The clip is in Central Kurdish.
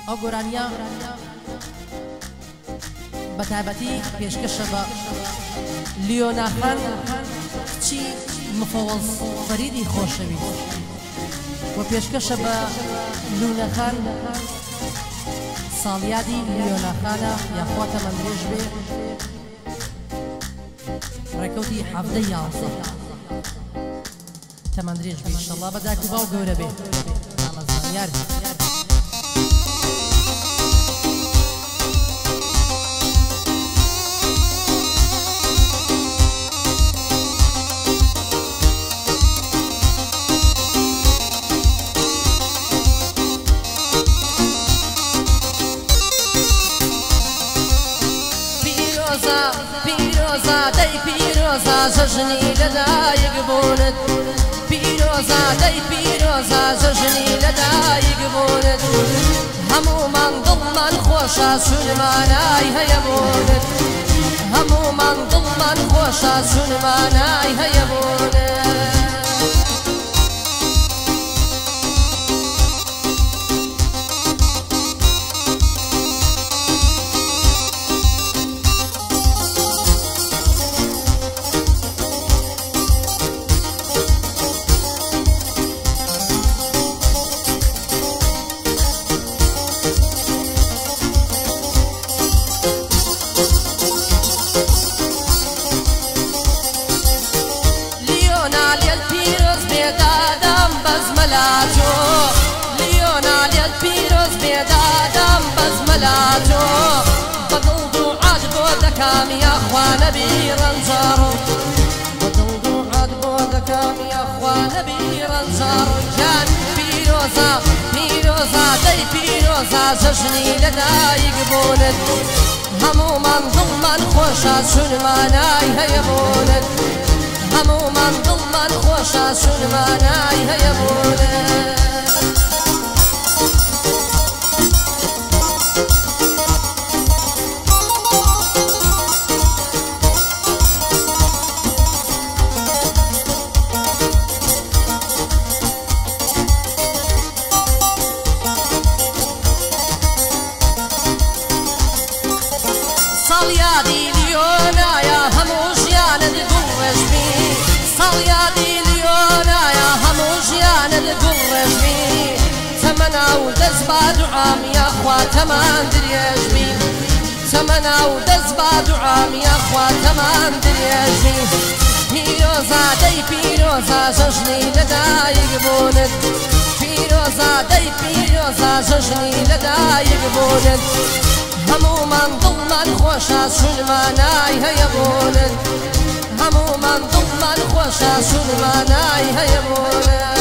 ئەو گۆرانیە بەتایبەتی پێشکەشە بە لیۆنا خان کچی مفەوەز فەریدی خۆشەویست و پێشکەشە بە لوونە خان ساڵیادی لیۆنا خانە یاخوا تەمەندرێژ بێ ڕێکەوتی 11 تەمەندرێژ بێ ئینشەڵڵا بە داک و باو گەورە بێ ئامەزانیار پیرۆزا جەژنی لەدایک بوونت پیرۆزا دەی پیرۆزا جەژنی لەدایک بوونت هەموومان دڵمان خۆشە سونمانای هەیە بوونت هەموومان دڵمان خۆشە سونمانای هەیە بوونت بەدڵ دوعات بۆ دەکام یاخوا نەبی ڕەنجاڕۆ بەدڵ دوعات بۆ دەکام یاخوا نەبی ڕەنجاڕۆ گیان پیرۆزا پیرۆزا دەی پیرۆزا جەژنی لەدایک بوونت هەموومان دڵمان خۆشە سونمانای هەیە بوونت هەموومان دڵمان خۆشە سونمانای هەیە بوونت ساڵیادی لیۆنایە هەموو ژیانت گوڵڕێژبی ساڵیادی لیۆنایە هەموو ژیانت گوڵڕێژبی تەمەنا و دەست با دوعام یاخوا تەمان درێژبی تەمەنا و دەست با دوعام یاخوا تەمان درێژبی پیرۆزا دەی پیرۆزا جەژنی لەدایک بوونت پیرۆزا دەی پیرۆزا جەژنی لەدایک بوونت هەموومان دڵمان خۆشە سونمانای هەیە بوونت هەموومان دڵمان خۆشە سونمانای هەیە بوونت